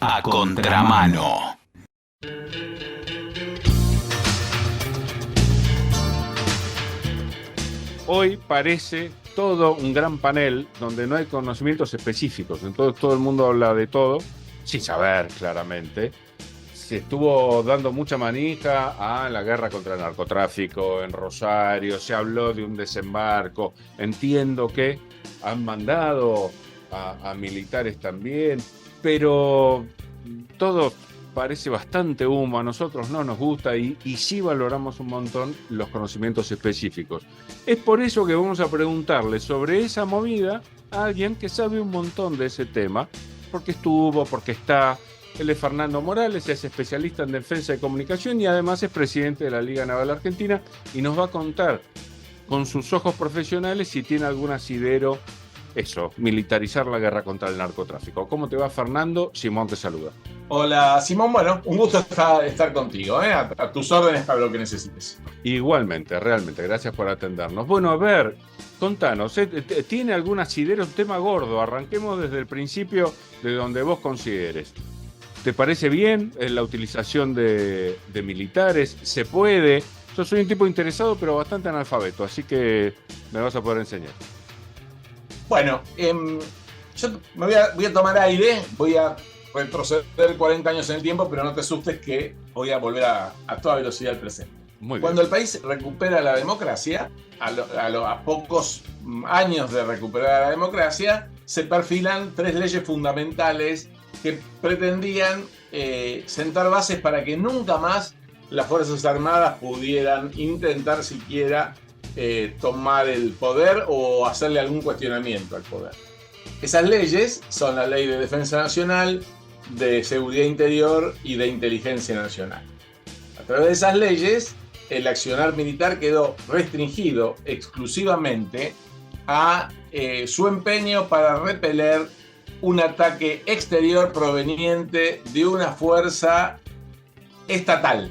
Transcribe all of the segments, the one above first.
A Contramano. Hoy parece todo un gran panel donde no hay conocimientos específicos. Entonces todo el mundo habla de todo, sin saber claramente. Se estuvo dando mucha manija a la guerra contra el narcotráfico en Rosario, se habló de un desembarco. Entiendo que han mandado a militares también, pero todo parece bastante humo. A nosotros no nos gusta y sí valoramos un montón los conocimientos específicos. Es por eso que vamos a preguntarle sobre esa movida a alguien que sabe un montón de ese tema, porque estuvo, porque está. Él es Fernando Morales, es especialista en defensa de comunicación y además es presidente de la Liga Naval Argentina y nos va a contar con sus ojos profesionales si tiene algún asidero, militarizar la guerra contra el narcotráfico. ¿Cómo te va, Fernando? Simón te saluda. Hola, Simón. Bueno, un gusto estar contigo, a tus órdenes para lo que necesites. Igualmente, realmente, gracias por atendernos. Bueno, a ver, contanos, ¿tiene algún asidero? Un tema gordo, arranquemos desde el principio de donde vos consideres. ¿Te parece bien la utilización de militares? ¿Se puede? Yo soy un tipo interesado, pero bastante analfabeto, así que me vas a poder enseñar. Bueno, yo voy a tomar aire, voy a retroceder 40 años en el tiempo, pero no te asustes que voy a volver a toda velocidad al presente. Muy bien. Cuando el país recupera la democracia, a pocos años de recuperar la democracia, se perfilan 3 leyes fundamentales que pretendían sentar bases para que nunca más las Fuerzas Armadas pudieran intentar siquiera tomar el poder o hacerle algún cuestionamiento al poder. Esas leyes son la Ley de Defensa Nacional, de Seguridad Interior y de Inteligencia Nacional. A través de esas leyes, el accionar militar quedó restringido exclusivamente a su empeño para repeler un ataque exterior proveniente de una fuerza estatal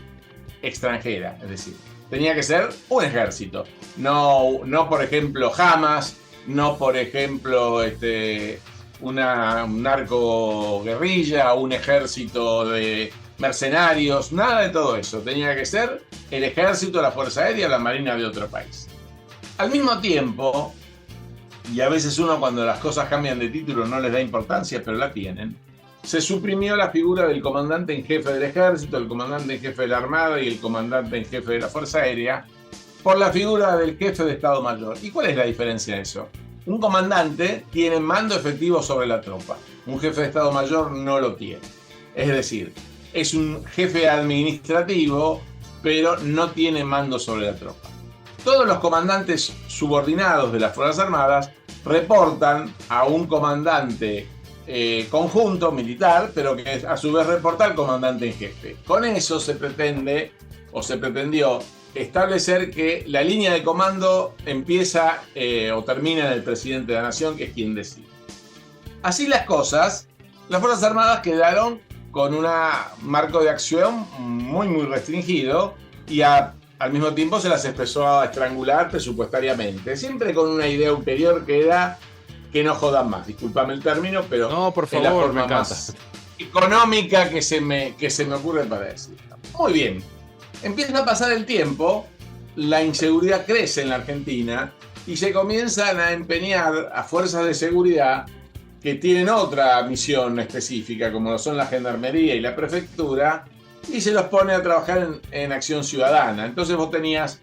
extranjera, es decir, tenía que ser un ejército, no por ejemplo Hamas, no por ejemplo un narco guerrilla, un ejército de mercenarios, nada de todo eso, tenía que ser el ejército, la fuerza aérea, la marina de otro país. Al mismo tiempo, y a veces uno cuando las cosas cambian de título no les da importancia, pero la tienen, se suprimió la figura del comandante en jefe del ejército, el comandante en jefe de la armada y el comandante en jefe de la fuerza aérea por la figura del jefe de Estado Mayor. ¿Y cuál es la diferencia de eso? Un comandante tiene mando efectivo sobre la tropa, un jefe de Estado Mayor no lo tiene. Es decir, es un jefe administrativo, pero no tiene mando sobre la tropa. Todos los comandantes subordinados de las Fuerzas Armadas reportan a un comandante conjunto militar, pero que a su vez reporta al comandante en jefe. Con eso se pretende, o se pretendió, establecer que la línea de comando empieza o termina en el presidente de la nación, que es quien decide. Así las cosas, las Fuerzas Armadas quedaron con un marco de acción muy restringido y al mismo tiempo se las empezó a estrangular presupuestariamente, siempre con una idea ulterior que era que no jodan más, discúlpame el término, pero no, por favor, es la forma me encanta. más económica que se me ocurre para decir. Muy bien, empieza a pasar el tiempo, la inseguridad crece en la Argentina y se comienzan a empeñar a fuerzas de seguridad que tienen otra misión específica, como lo son la Gendarmería y la Prefectura, y se los pone a trabajar en acción ciudadana. Entonces vos tenés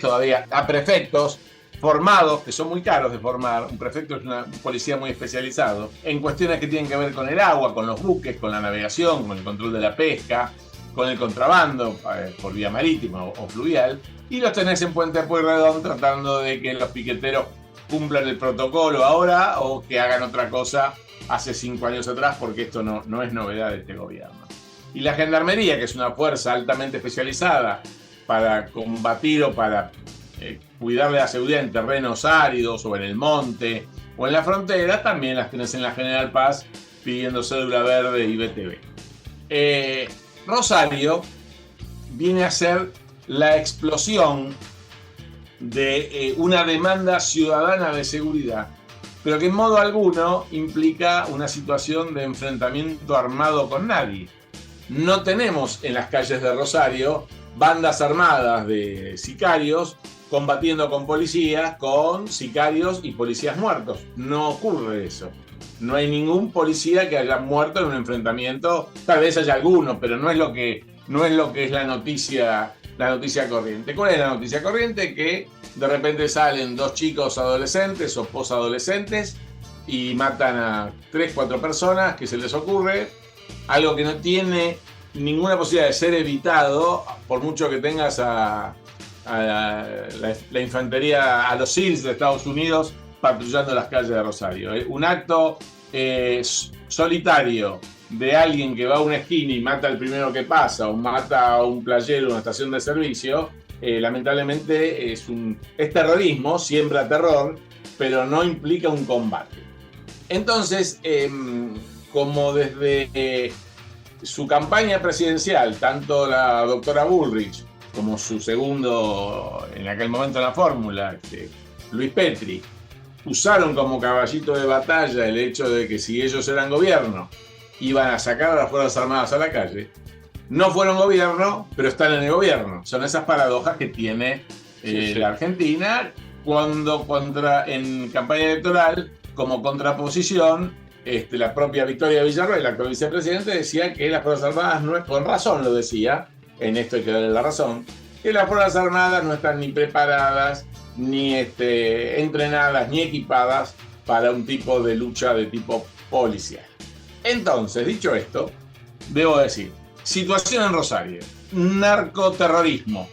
todavía a prefectos formados, que son muy caros de formar. Un prefecto es un policía muy especializado en cuestiones que tienen que ver con el agua, con los buques, con la navegación, con el control de la pesca, con el contrabando por vía marítima o fluvial, y los tenés en Puente Pueyrredón tratando de que los piqueteros cumplan el protocolo ahora o que hagan otra cosa hace 5 años atrás, porque esto no es novedad de este gobierno. Y la Gendarmería, que es una fuerza altamente especializada para combatir o para cuidar de la seguridad en terrenos áridos o en el monte o en la frontera, también las tenés en la General Paz pidiendo cédula verde y BTV. Rosario viene a ser la explosión de una demanda ciudadana de seguridad pero que en modo alguno implica una situación de enfrentamiento armado con nadie. No tenemos en las calles de Rosario bandas armadas de sicarios combatiendo con policías, con sicarios y policías muertos. No ocurre eso. No hay ningún policía que haya muerto en un enfrentamiento. Tal vez haya alguno, pero no es lo que es la noticia corriente. ¿Cuál es la noticia corriente? Que de repente salen 2 chicos adolescentes o posadolescentes y matan a 3, 4 personas, que se les ocurre. Algo que no tiene ninguna posibilidad de ser evitado, por mucho que tengas a la infantería, a los SEALs de Estados Unidos patrullando las calles de Rosario. Un acto solitario de alguien que va a una esquina y mata al primero que pasa, o mata a un playero en una estación de servicio, lamentablemente es terrorismo, siembra terror, pero no implica un combate. Entonces, como desde su campaña presidencial, tanto la doctora Bullrich como su segundo, en aquel momento en la fórmula, Luis Petri, usaron como caballito de batalla el hecho de que si ellos eran gobierno, iban a sacar a las Fuerzas Armadas a la calle. No fueron gobierno, pero están en el gobierno. Son esas paradojas que tiene la Argentina cuando en campaña electoral, como contraposición, la propia Victoria Villarroel, la actual vicepresidente, decía que las Fuerzas Armadas no es, con razón lo decía, en esto hay que darle la razón, que las Fuerzas Armadas no están ni preparadas, ni entrenadas, ni equipadas para un tipo de lucha de tipo policial. Entonces, dicho esto, debo decir, situación en Rosario, narcoterrorismo.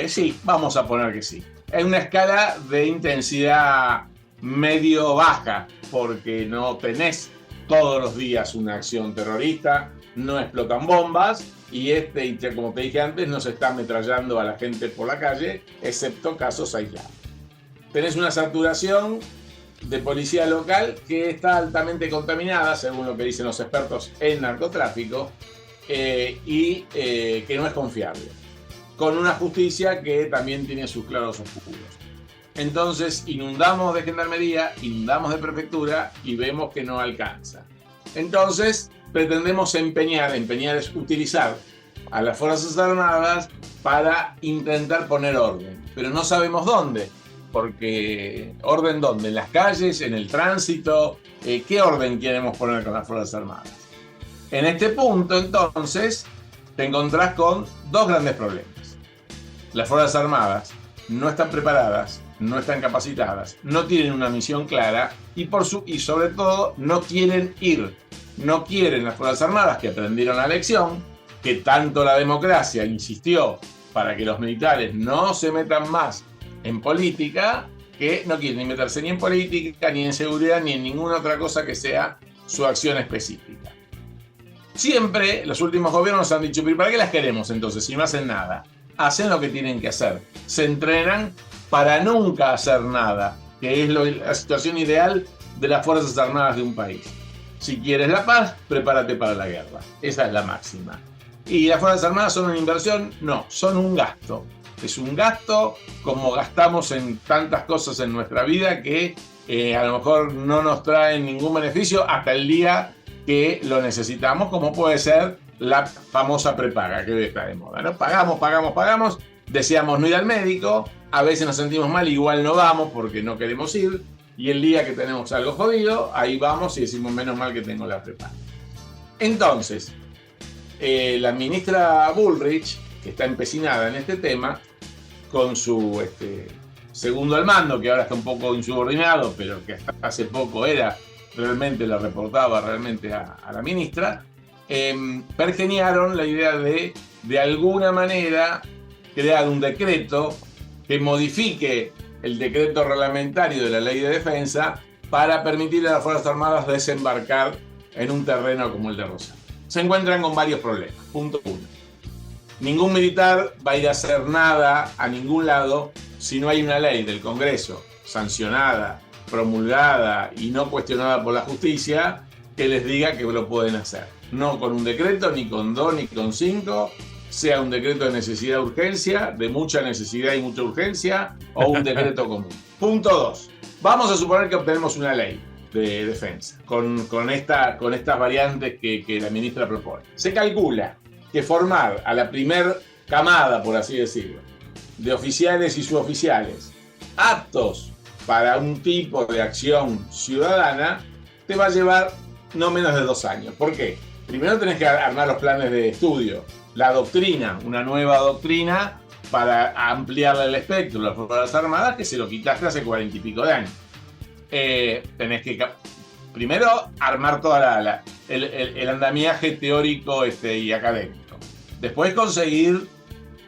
Sí, vamos a poner que sí. Es una escala de intensidad medio baja, porque no tenés todos los días una acción terrorista, no explotan bombas y como te dije antes, no se está ametrallando a la gente por la calle, excepto casos aislados. Tenés una saturación de policía local que está altamente contaminada, según lo que dicen los expertos en narcotráfico, y que no es confiable, con una justicia que también tiene sus claros oscuros. Entonces inundamos de gendarmería, inundamos de prefectura y vemos que no alcanza. Entonces pretendemos empeñar es utilizar a las Fuerzas Armadas para intentar poner orden, pero no sabemos dónde, porque ¿orden dónde? ¿En las calles? ¿En el tránsito? ¿Qué orden queremos poner con las Fuerzas Armadas? En este punto, entonces, te encontrás con 2 grandes problemas. Las Fuerzas Armadas no están preparadas, no están capacitadas, no tienen una misión clara y sobre todo no quieren ir. No quieren las Fuerzas Armadas, que aprendieron la lección, que tanto la democracia insistió para que los militares no se metan más en política, que no quieren ni meterse ni en política, ni en seguridad, ni en ninguna otra cosa que sea su acción específica. Siempre los últimos gobiernos han dicho, ¿pero para qué las queremos entonces si no hacen nada? Hacen lo que tienen que hacer. Se entrenan para nunca hacer nada, que es la situación ideal de las Fuerzas Armadas de un país. Si quieres la paz, prepárate para la guerra. Esa es la máxima. ¿Y las Fuerzas Armadas son una inversión? No, son un gasto. Es un gasto como gastamos en tantas cosas en nuestra vida que a lo mejor no nos traen ningún beneficio hasta el día que lo necesitamos, como puede ser la famosa prepaga que hoy está de moda, ¿no? Pagamos, deseamos no ir al médico, a veces nos sentimos mal, igual no vamos porque no queremos ir, y el día que tenemos algo jodido, ahí vamos y decimos menos mal que tengo la prepaga. Entonces, la ministra Bullrich, que está empecinada en este tema, con su segundo al mando, que ahora está un poco insubordinado, pero que hasta hace poco le reportaba realmente a la ministra, pergeniaron la idea de alguna manera, crear un decreto que modifique el decreto reglamentario de la Ley de Defensa para permitir a las Fuerzas Armadas desembarcar en un terreno como el de Rosario. Se encuentran con varios problemas. Punto 1. Ningún militar va a ir a hacer nada a ningún lado si no hay una ley del Congreso sancionada, promulgada y no cuestionada por la justicia que les diga que lo pueden hacer. No con un decreto, ni con 2, ni con 5, sea un decreto de necesidad de urgencia, de mucha necesidad y mucha urgencia, o un decreto común. Punto 2. Vamos a suponer que obtenemos una ley de defensa con estas variantes que la ministra propone. Se calcula que formar a la primer camada, por así decirlo, de oficiales y suboficiales aptos para un tipo de acción ciudadana te va a llevar no menos de 2 años. ¿Por qué? Primero tenés que armar los planes de estudio, la doctrina, una nueva doctrina para ampliarle el espectro de las Fuerzas Armadas, que se lo quitaste hace 40 y pico de años. Tenés que primero armar todo el andamiaje teórico y académico. Después conseguir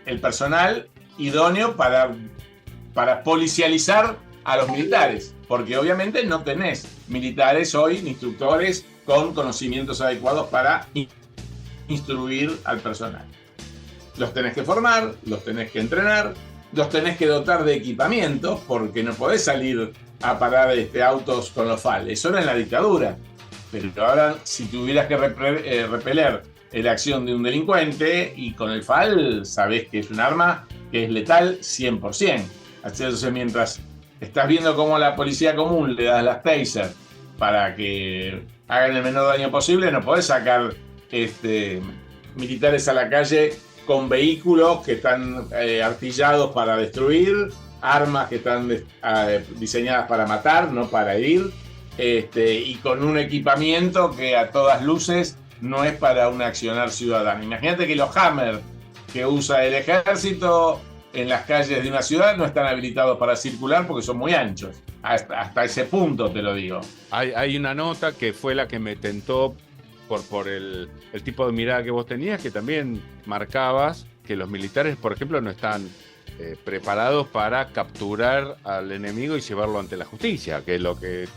el personal idóneo para policializar a los militares, porque obviamente no tenés militares hoy, ni instructores con conocimientos adecuados para instruir al personal. Los tenés que formar, los tenés que entrenar, los tenés que dotar de equipamiento, porque no podés salir a parar autos con los FAL. Eso era en la dictadura. Pero ahora, si tuvieras que repeler la acción de un delincuente, y con el FAL sabés que es un arma que es letal 100%. Entonces, mientras estás viendo cómo a la policía común le das las taser para que hagan el menor daño posible, no podés sacar militares a la calle con vehículos que están artillados para destruir, armas que están diseñadas para matar, no para herir, y con un equipamiento que a todas luces no es para un accionar ciudadano. Imagínate que los Hammer que usa el ejército en las calles de una ciudad no están habilitados para circular porque son muy anchos. Hasta ese punto te lo digo. Hay una nota que fue la que me tentó por el tipo de mirada que vos tenías, que también marcabas que los militares, por ejemplo, no están preparados para capturar al enemigo y llevarlo ante la justicia, que lo que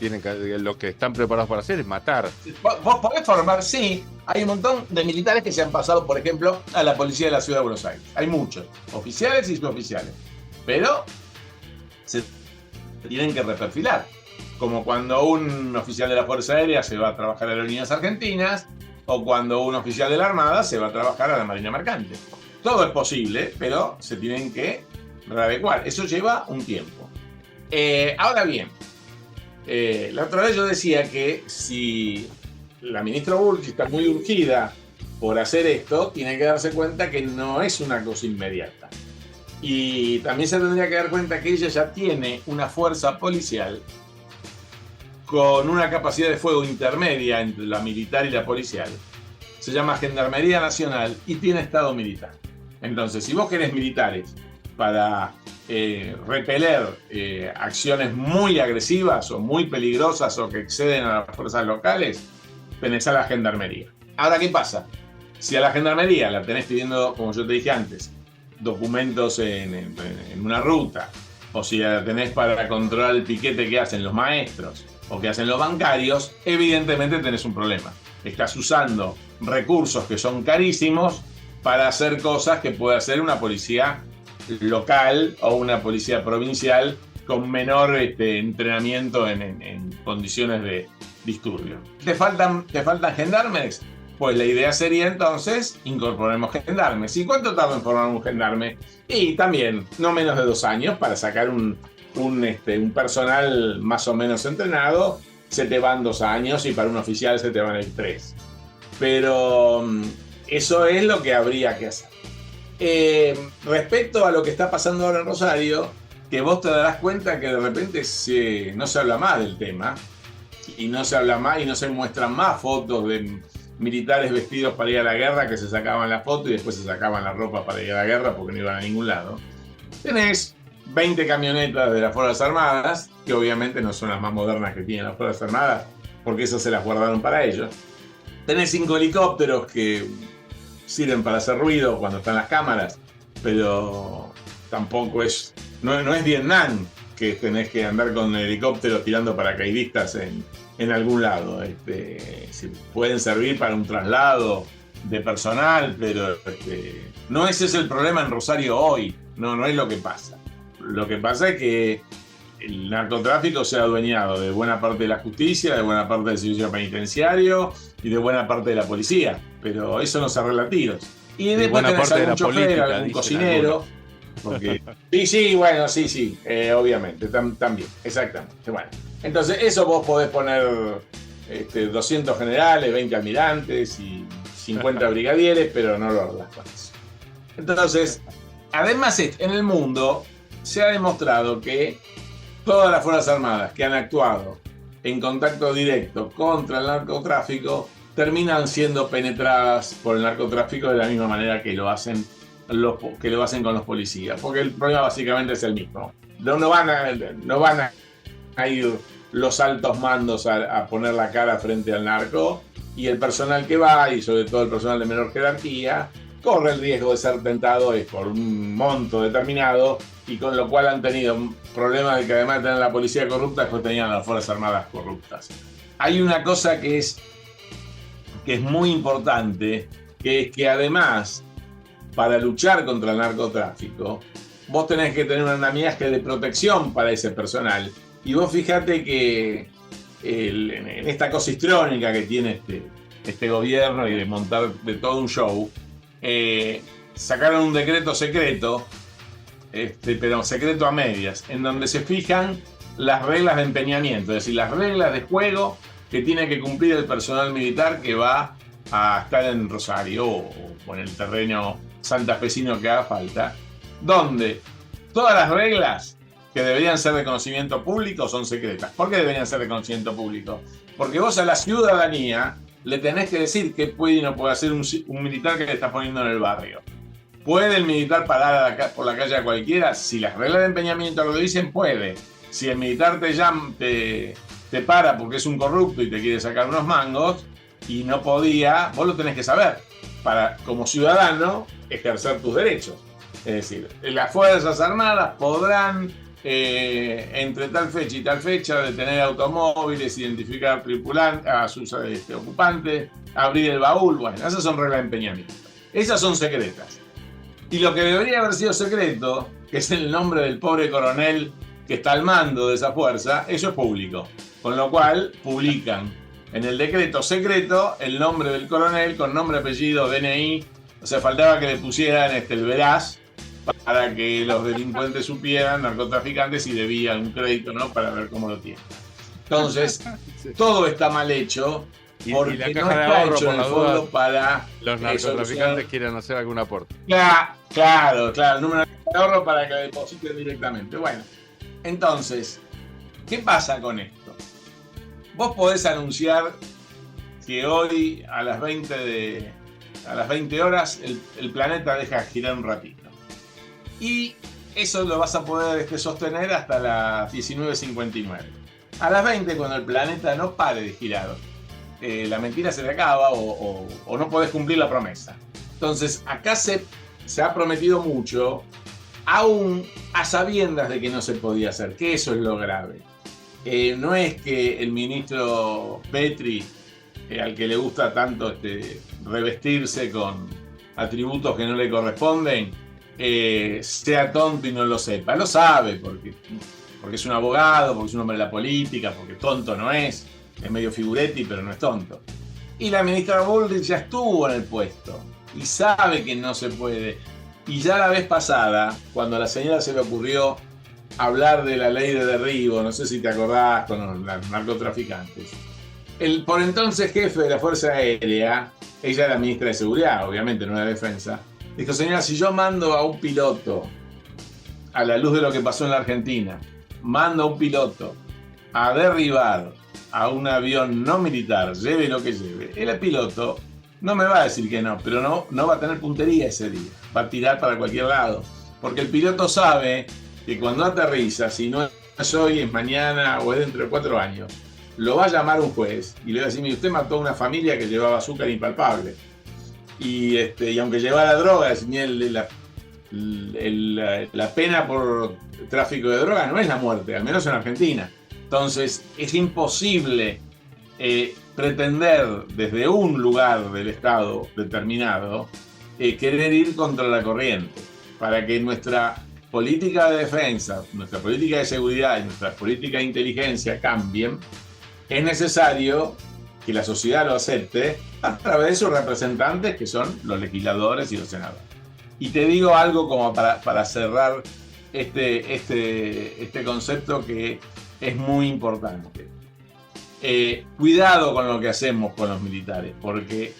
están preparados para hacer es matar. Vos podés formar, sí. Hay un montón de militares que se han pasado, por ejemplo, a la policía de la Ciudad de Buenos Aires. Hay muchos, oficiales y suboficiales. Pero se tienen que reperfilar. Como cuando un oficial de la Fuerza Aérea se va a trabajar a Aerolíneas Argentinas, o cuando un oficial de la Armada se va a trabajar a la Marina Mercante. Todo es posible, pero se tienen que readecuar. Eso lleva un tiempo. Ahora bien, la otra vez yo decía que si la ministra Bullrich está muy urgida por hacer esto, tiene que darse cuenta que no es una cosa inmediata. Y también se tendría que dar cuenta que ella ya tiene una fuerza policial con una capacidad de fuego intermedia entre la militar y la policial. Se llama Gendarmería Nacional y tiene estado militar. Entonces, si vos querés militares para repeler acciones muy agresivas o muy peligrosas o que exceden a las fuerzas locales, tenés a la Gendarmería. Ahora, ¿qué pasa? Si a la Gendarmería la tenés pidiendo, como yo te dije antes, documentos en una ruta, o si la tenés para controlar el piquete que hacen los maestros o que hacen los bancarios, evidentemente tenés un problema. Estás usando recursos que son carísimos para hacer cosas que puede hacer una policía local o una policía provincial con menor entrenamiento en condiciones de disturbio. ¿Te faltan gendarmes? Pues la idea sería entonces incorporemos gendarmes. ¿Y cuánto tarda en formar un gendarme? Y también no menos de 2 años para sacar un personal más o menos entrenado. Se te van 2 años y para un oficial se te van el 3. Pero eso es lo que habría que hacer. Respecto a lo que está pasando ahora en Rosario, que vos te darás cuenta que de repente no se habla más del tema y no se habla más y no se muestran más fotos de militares vestidos para ir a la guerra, que se sacaban la foto y después se sacaban la ropa para ir a la guerra porque no iban a ningún lado. Tenés 20 camionetas de las Fuerzas Armadas, que obviamente no son las más modernas que tienen las Fuerzas Armadas, porque esas se las guardaron para ellos. Tenés 5 helicópteros que sirven para hacer ruido cuando están las cámaras, pero tampoco no es Vietnam, que tenés que andar con el helicóptero tirando paracaidistas en algún lado. Pueden servir para un traslado de personal, pero no ese es el problema en Rosario hoy. No es lo que pasa. Lo que pasa es que el narcotráfico se ha adueñado de buena parte de la justicia, de buena parte del servicio penitenciario y de buena parte de la policía. Pero eso no se arregla a tiros. Y Y después buena tenés parte de algún la chofer, política, algún dicen cocinero. Porque, sí, bueno, sí, obviamente, también, exactamente. Bueno, entonces eso vos podés poner 200 generales, 20 almirantes y 50 brigadieres, pero no lo das con eso. Entonces, además en el mundo se ha demostrado que todas las Fuerzas Armadas que han actuado en contacto directo contra el narcotráfico terminan siendo penetradas por el narcotráfico de la misma manera que lo hacen con los policías, porque el problema básicamente es el mismo. No van a ir los altos mandos a poner la cara frente al narco, y el personal que va, y sobre todo el personal de menor jerarquía, corre el riesgo de ser tentado por un monto determinado, y con lo cual han tenido problemas de que además de tener la policía corrupta, después tenían las Fuerzas Armadas corruptas. Hay una cosa que es muy importante, que es que además, para luchar contra el narcotráfico, vos tenés que tener un andamiaje de protección para ese personal. Y vos fíjate que en esta cosa histrónica que tiene este gobierno y de montar de todo un show, sacaron un decreto secreto, pero secreto a medias, en donde se fijan las reglas de empeñamiento, es decir, las reglas de juego que tiene que cumplir el personal militar que va a estar en Rosario o en el terreno santafesino que haga falta, donde todas las reglas que deberían ser de conocimiento público son secretas. ¿Por qué deberían ser de conocimiento público? Porque vos a la ciudadanía le tenés que decir qué puede y no puede hacer un militar que le está poniendo en el barrio. ¿Puede el militar parar por la calle a cualquiera? Si las reglas de empeñamiento lo dicen, puede. Si el militar te para porque es un corrupto y te quiere sacar unos mangos y no podía, vos lo tenés que saber para, como ciudadano, ejercer tus derechos. Es decir, las Fuerzas Armadas podrán, entre tal fecha y tal fecha, detener automóviles, identificar a sus ocupantes, abrir el baúl. Bueno, esas son reglas de empeñamiento. Esas son secretas. Y lo que debería haber sido secreto, que es el nombre del pobre coronel que está al mando de esa fuerza, eso es público. Con lo cual, publican en el decreto secreto el nombre del coronel con nombre, apellido, DNI. O sea, faltaba que le pusieran el veraz para que los delincuentes supieran, narcotraficantes, si debían un crédito, ¿no? Para ver cómo lo tienen. Entonces, todo está mal hecho porque la no caja de está ahorro, hecho por en la el duda, fondo para los narcotraficantes quieren hacer algún aporte. Claro, el número de ahorro para que depositen directamente. Bueno, entonces, ¿qué pasa con esto? Vos podés anunciar que hoy a las 20 horas el planeta deja de girar un ratito. Y eso lo vas a poder sostener hasta las 19:59. A las 20, cuando el planeta no pare de girar, la mentira se le acaba o no podés cumplir la promesa. Entonces, acá se ha prometido mucho, aún a sabiendas de que no se podía hacer, que eso es lo grave. No es que el ministro Petri, al que le gusta tanto revestirse con atributos que no le corresponden, sea tonto y no lo sepa. Lo sabe porque es un abogado, porque es un hombre de la política, porque tonto no es medio figuretti, pero no es tonto. Y la ministra Bullrich ya estuvo en el puesto y sabe que no se puede. Y ya la vez pasada, cuando a la señora se le ocurrió hablar de la ley de derribo, no sé si te acordás, con los narcotraficantes, el por entonces jefe de la Fuerza Aérea, ella era ministra de Seguridad, obviamente, no de Defensa, dijo: señora, si yo mando a un piloto, a la luz de lo que pasó en la Argentina, mando a un piloto a derribar a un avión no militar, lleve lo que lleve, el piloto no me va a decir que no, pero no va a tener puntería ese día, va a tirar para cualquier lado, porque el piloto sabe que cuando aterriza, si no es hoy, es mañana o es dentro de 4 años, lo va a llamar un juez y le va a decir: mire, usted mató a una familia que llevaba azúcar impalpable. Y aunque llevara droga, la pena por tráfico de droga no es la muerte, al menos en Argentina. Entonces, es imposible pretender desde un lugar del Estado determinado querer ir contra la corriente. Para que nuestra política de defensa, nuestra política de seguridad y nuestra política de inteligencia cambien, es necesario que la sociedad lo acepte a través de sus representantes, que son los legisladores y los senadores. Y te digo algo como para cerrar este concepto que es muy importante. Cuidado con lo que hacemos con los militares, porque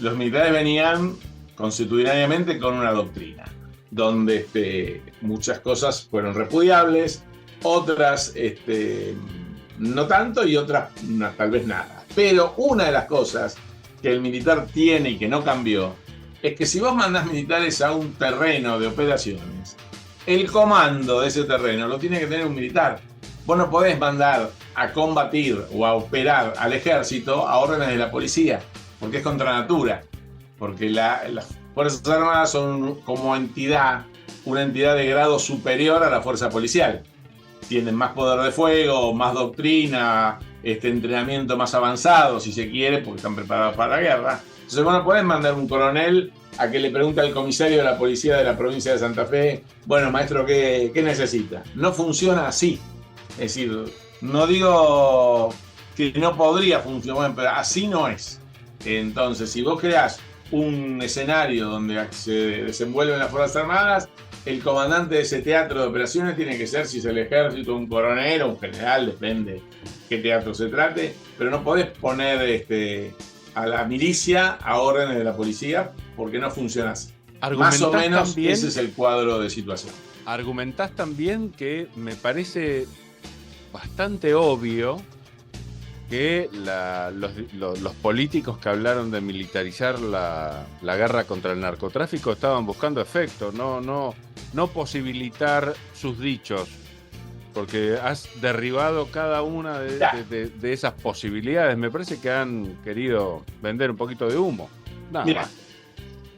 los militares venían constitucionalmente con una doctrina, donde muchas cosas fueron repudiables, otras no tanto y otras tal vez nada. Pero una de las cosas que el militar tiene y que no cambió es que si vos mandás militares a un terreno de operaciones, el comando de ese terreno lo tiene que tener un militar. Vos no podés mandar a combatir o a operar al ejército a órdenes de la policía, porque es contra natura. Porque las Fuerzas Armadas son como entidad, una entidad de grado superior a la fuerza policial. Tienen más poder de fuego, más doctrina, entrenamiento más avanzado, si se quiere, porque están preparados para la guerra. Entonces vos no podés mandar un coronel a que le pregunte al comisario de la policía de la provincia de Santa Fe, bueno, maestro, ¿qué necesita? No funciona así. Es decir, no digo que no podría funcionar, pero así no es. Entonces, si vos creás un escenario donde se desenvuelven las Fuerzas Armadas, el comandante de ese teatro de operaciones tiene que ser, si es el ejército, un coronel o un general, depende qué teatro se trate, pero no podés poner a la milicia a órdenes de la policía porque no funciona así. Más o menos también, ese es el cuadro de situación. Argumentás también que me parece bastante obvio que los políticos que hablaron de militarizar la guerra contra el narcotráfico estaban buscando efecto, no posibilitar sus dichos, porque has derribado cada una de esas posibilidades. Me parece que han querido vender un poquito de humo. Mira,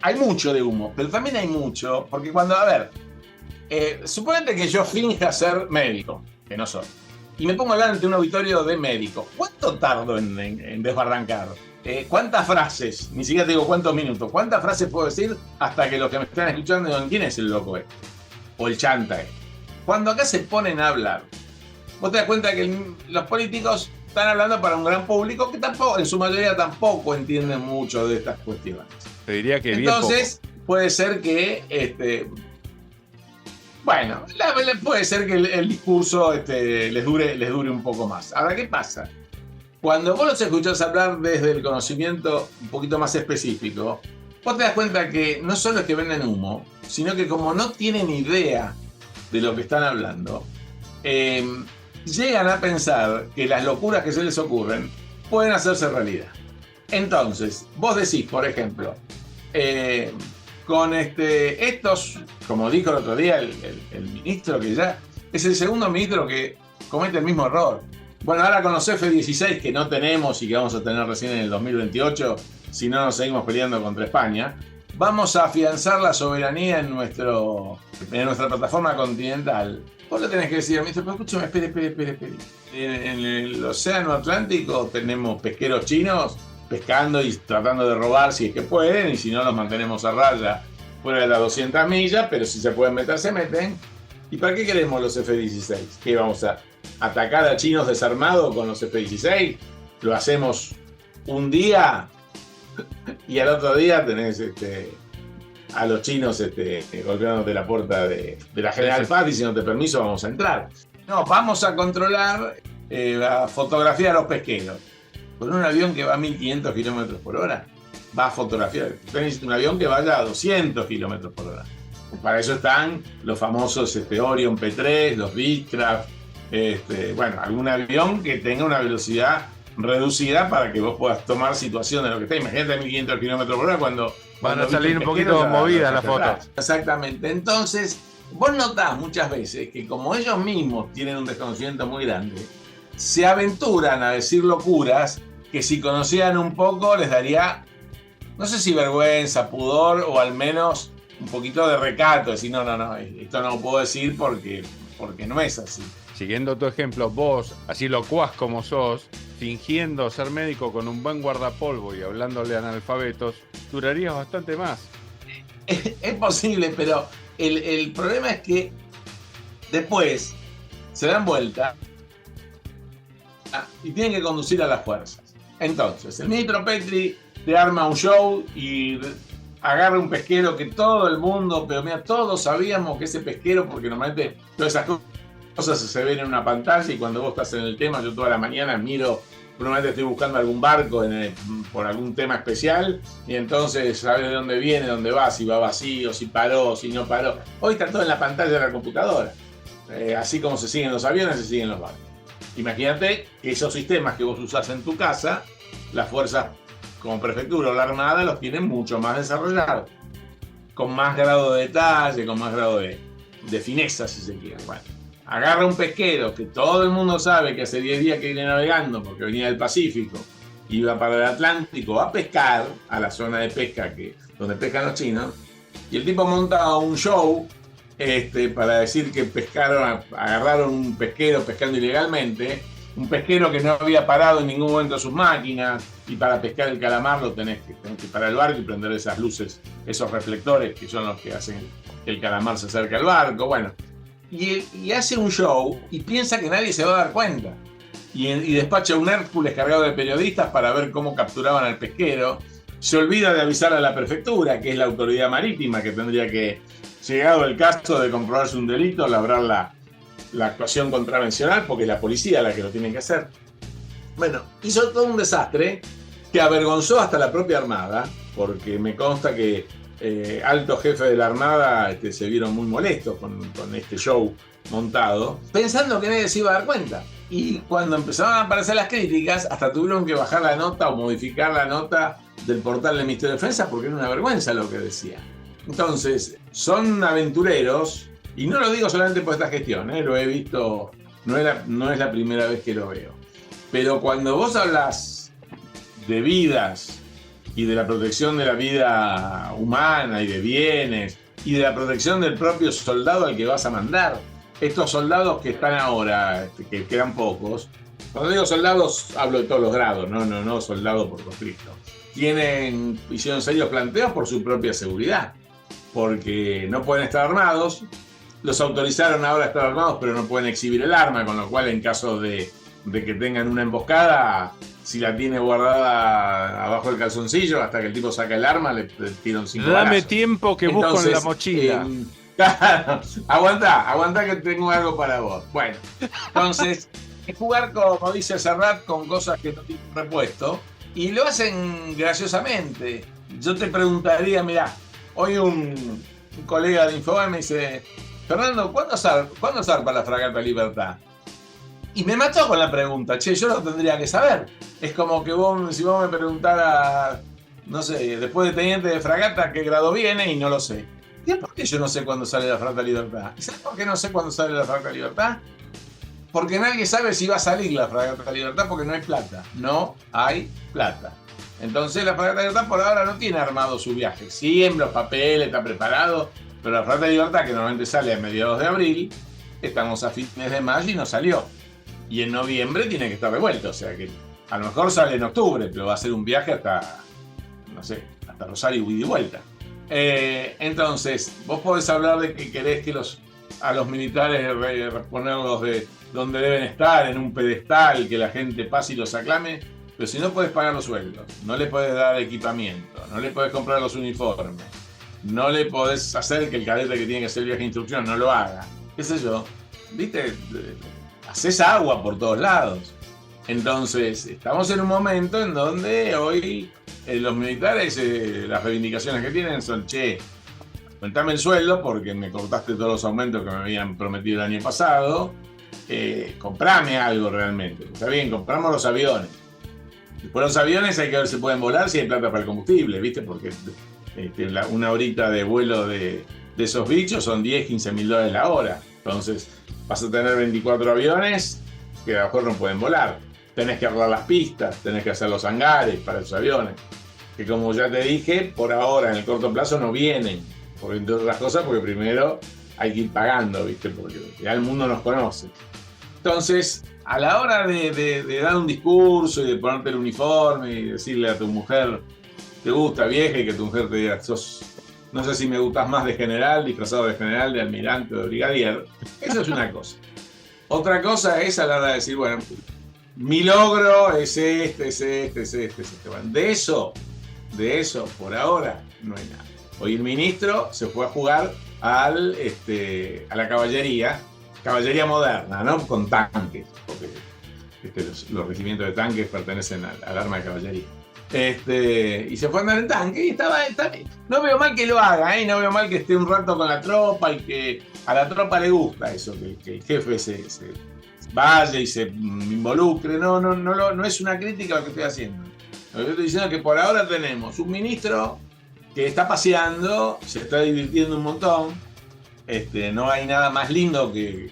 hay mucho de humo, pero también hay mucho, porque suponete que yo finja ser médico, que no soy, y me pongo a hablar ante un auditorio de médicos. ¿Cuánto tardo en desbarrancar? ¿Cuántas frases? Ni siquiera te digo cuántos minutos. ¿Cuántas frases puedo decir hasta que los que me están escuchando digan quién es el loco o el chanta? Cuando acá se ponen a hablar, vos te das cuenta que los políticos están hablando para un gran público que tampoco, en su mayoría tampoco entienden mucho de estas cuestiones. Te diría que entonces puede ser que puede ser que el discurso les dure un poco más. Ahora, ¿qué pasa? Cuando vos los escuchás hablar desde el conocimiento un poquito más específico, vos te das cuenta que no solo es que venden humo, sino que como no tienen idea de lo que están hablando, llegan a pensar que las locuras que se les ocurren pueden hacerse realidad. Entonces, vos decís, por ejemplo, con estos, como dijo el otro día el ministro, que ya es el segundo ministro que comete el mismo error. Bueno, ahora con los F-16 que no tenemos y que vamos a tener recién en el 2028, si no nos seguimos peleando contra España, vamos a afianzar la soberanía en nuestra plataforma continental. Vos le tenés que decir, ministro, pero escúchame, espere. En el océano Atlántico tenemos pesqueros chinos pescando y tratando de robar si es que pueden, y si no los mantenemos a raya fuera de las 200 millas, pero si se pueden meter, se meten. ¿Y para qué queremos los F-16? ¿Qué vamos a atacar a chinos desarmados con los F-16? Lo hacemos un día y al otro día tenés a los chinos golpeándote la puerta de la General Paz diciéndote permiso, vamos a entrar. No, vamos a controlar la fotografía de los pesqueros. Con un avión que va a 1500 kilómetros por hora, va a fotografiar. Usted necesita un avión que vaya a 200 kilómetros por hora. Para eso están los famosos Orion P3, los Beechcraft, algún avión que tenga una velocidad reducida para que vos puedas tomar situación de lo que está. Imagínate 1500 kilómetros por hora cuando van a salir un poquito movidas las fotos. Exactamente. Entonces, vos notás muchas veces que como ellos mismos tienen un desconocimiento muy grande, se aventuran a decir locuras que si conocieran un poco les daría, no sé si vergüenza, pudor o al menos un poquito de recato, decir no, esto no lo puedo decir porque no es así. Siguiendo tu ejemplo, vos, así locuaz como sos, fingiendo ser médico con un buen guardapolvo y hablándole a analfabetos, durarías bastante más. Es posible, pero el problema es que después se dan vuelta y tienen que conducir a las fuerzas. Entonces, el ministro Petri te arma un show y agarra un pesquero que todo el mundo, pero mira, todos sabíamos que ese pesquero, porque normalmente todas esas cosas se ven en una pantalla y cuando vos estás en el tema, yo toda la mañana miro, normalmente estoy buscando algún barco por algún tema especial y entonces sabes de dónde viene, dónde va, si va vacío, si paró, si no paró. Hoy está todo en la pantalla de la computadora. Así como se siguen los aviones, se siguen los barcos. Imagínate que esos sistemas que vos usás en tu casa, las fuerzas como prefectura o la armada los tienen mucho más desarrollados, con más grado de detalle, con más grado de fineza, si se quiere. Bueno, agarra un pesquero que todo el mundo sabe que hace 10 días que viene navegando porque venía del Pacífico, iba para el Atlántico a pescar a la zona de pesca donde pescan los chinos, y el tipo monta un show para decir que agarraron un pesquero pescando ilegalmente, un pesquero que no había parado en ningún momento sus máquinas, y para pescar el calamar tenés que parar el barco y prender esas luces, esos reflectores que son los que hacen que el calamar se acerque al barco. Bueno, y hace un show y piensa que nadie se va a dar cuenta. Y despacha un Hércules cargado de periodistas para ver cómo capturaban al pesquero. Se olvida de avisar a la prefectura, que es la autoridad marítima, que tendría que, llegado el caso de comprobarse un delito, labrar la actuación contravencional, porque es la policía la que lo tiene que hacer. Bueno, hizo todo un desastre que avergonzó hasta la propia Armada, porque me consta que altos jefes de la Armada se vieron muy molestos con este show montado, pensando que nadie se iba a dar cuenta. Y cuando empezaron a aparecer las críticas, hasta tuvieron que bajar la nota o modificar la nota del portal del Ministerio de Defensa, porque era una vergüenza lo que decía. Entonces, son aventureros, y no lo digo solamente por esta gestión, lo he visto, no es la primera vez que lo veo. Pero cuando vos hablas de vidas y de la protección de la vida humana y de bienes y de la protección del propio soldado al que vas a mandar, estos soldados que están ahora, que quedan pocos, cuando digo soldados hablo de todos los grados, no soldados por conflicto, hicieron serios planteos por su propia seguridad, porque no pueden estar armados, los autorizaron ahora a estar armados pero no pueden exhibir el arma, con lo cual en caso de que tengan una emboscada, si la tiene guardada abajo del calzoncillo, hasta que el tipo saca el arma, le tira un 5 Dame balazos. tiempo que busco en la mochila. Claro, aguanta que tengo algo para vos. Bueno, entonces, es jugar, como dice Serrat, con cosas que no tienen repuesto, y lo hacen graciosamente. Yo te preguntaría, mirá, hoy un colega de Infobae me dice, Fernando, ¿cuándo zarpa la fragata Libertad? Y me mató con la pregunta, yo lo tendría que saber. Es como que si vos me preguntaras, no sé, después de teniente de fragata, ¿qué grado viene? Y no lo sé. ¿Y por qué yo no sé cuándo sale la fragata Libertad? ¿Y sabes por qué no sé cuándo sale la fragata Libertad? Porque nadie sabe si va a salir la fragata Libertad, porque no hay plata. No hay plata. Entonces la fragata Libertad por ahora no tiene armado su viaje. Sí, en los papeles, está preparado, pero la fragata Libertad, que normalmente sale a mediados de abril, estamos a fines de mayo y no salió. Y en noviembre tiene que estar de vuelta, o sea que a lo mejor sale en octubre, pero va a ser un viaje hasta, no sé, hasta Rosario y de vuelta. Entonces, vos podés hablar de que querés que a los militares ponerlos de donde deben estar, en un pedestal, que la gente pase y los aclame, pero si no podés pagar los sueldos, no le podés dar equipamiento, no le podés comprar los uniformes, no le podés hacer que el cadete que tiene que hacer el viaje de instrucción no lo haga, qué sé yo, ¿viste? Haces agua por todos lados. Entonces, estamos en un momento en donde hoy los militares, las reivindicaciones que tienen son, aumentame el sueldo porque me cortaste todos los aumentos que me habían prometido el año pasado, comprame algo realmente. Está bien, compramos los aviones. Después los aviones hay que ver si pueden volar, si hay plata para el combustible, ¿viste? Porque una horita de vuelo de esos bichos son 10, 15 mil dólares la hora. Entonces, vas a tener 24 aviones que a lo mejor no pueden volar. Tenés que arreglar las pistas, tenés que hacer los hangares para esos aviones. Que como ya te dije, por ahora, en el corto plazo no vienen. Porque, entre otras cosas, porque primero hay que ir pagando, ¿viste? Porque ya el mundo nos conoce. Entonces, a la hora de dar un discurso y de ponerte el uniforme y decirle a tu mujer, te gusta vieja, y que tu mujer te diga, no sé si me gustas más de general, disfrazado de general, de almirante o de brigadier. Eso es una cosa. Otra cosa es a la hora de decir, bueno, mi logro es este. Bueno, de eso, por ahora, no hay nada. Hoy el ministro se fue a jugar a la caballería moderna, ¿no? Con tanques, porque los regimientos de tanques pertenecen al arma de caballería. Y se fue a andar en tanque y está bien. No veo mal que lo haga, no veo mal que esté un rato con la tropa y que a la tropa le gusta eso, que el jefe se vaya y se involucre. No es una crítica a lo que estoy haciendo. Lo que yo estoy diciendo es que por ahora tenemos un ministro que está paseando, se está divirtiendo un montón. No hay nada más lindo que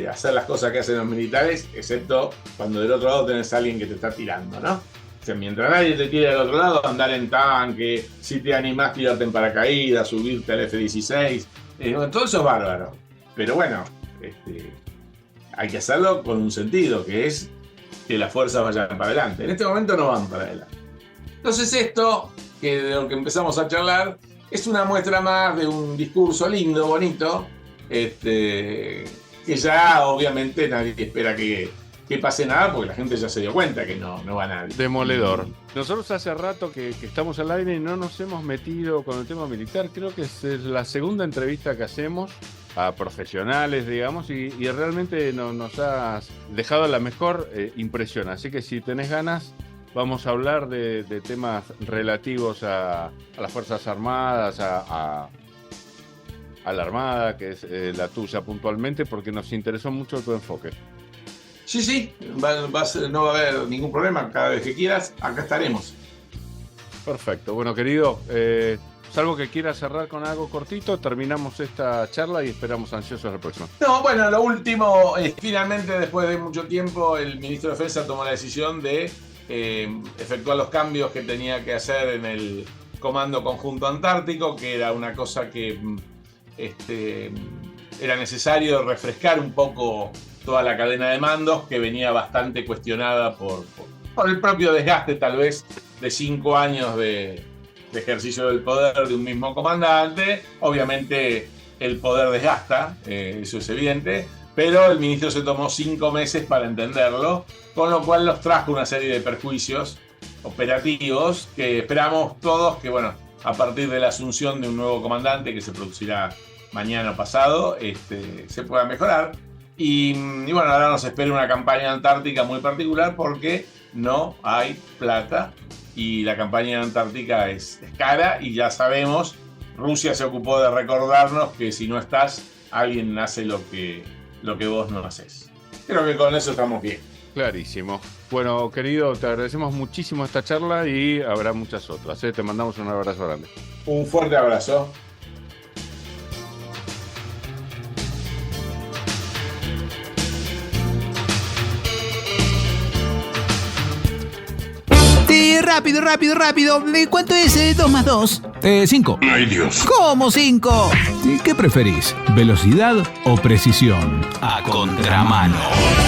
hacer las cosas que hacen los militares, excepto cuando del otro lado tenés a alguien que te está tirando, ¿no? O sea, mientras nadie te tire del otro lado, andar en tanque, si te animás, tirarte en paracaídas, subirte al F-16, todo eso es bárbaro. Pero bueno, hay que hacerlo con un sentido, que es que las fuerzas vayan para adelante. En este momento no van para adelante. Entonces esto, que de lo que empezamos a charlar, es una muestra más de un discurso lindo, bonito, que ya obviamente nadie espera que pase nada, porque la gente ya se dio cuenta que no va nadie. Demoledor. Nosotros hace rato que estamos al aire y no nos hemos metido con el tema militar. Creo que es la segunda entrevista que hacemos a profesionales, digamos, y realmente nos has dejado la mejor impresión. Así que si tenés ganas, vamos a hablar de temas relativos a las Fuerzas Armadas, a la Armada, que es la tuya puntualmente, porque nos interesó mucho tu enfoque. Sí, no va a haber ningún problema. Cada vez que quieras, acá estaremos. Perfecto. Bueno, querido, salvo que quieras cerrar con algo cortito, terminamos esta charla y esperamos ansiosos la próxima. No, bueno, lo último, finalmente, después de mucho tiempo, el ministro de Defensa tomó la decisión de efectuar los cambios que tenía que hacer en el Comando Conjunto Antártico, que era una cosa que era necesario refrescar un poco toda la cadena de mandos, que venía bastante cuestionada por el propio desgaste, tal vez, de 5 años de ejercicio del poder de un mismo comandante. Obviamente el poder desgasta, eso es evidente, pero el ministro se tomó 5 meses para entenderlo, con lo cual nos trajo una serie de perjuicios operativos que esperamos todos que, bueno, a partir de la asunción de un nuevo comandante que se producirá mañana o pasado, se pueda mejorar. Y bueno, ahora nos espera una campaña antártica muy particular porque no hay plata y la campaña antártica es cara, y ya sabemos, Rusia se ocupó de recordarnos que si no estás, alguien hace lo que vos no haces. Creo que con eso estamos bien. Clarísimo. Bueno, querido, te agradecemos muchísimo esta charla y habrá muchas otras. Te mandamos un abrazo grande. Un fuerte abrazo. Rápido. ¿Cuánto es 2 más 2? 5. ¡Ay, Dios! ¿Cómo 5? ¿Qué preferís? ¿Velocidad o precisión? A contramano.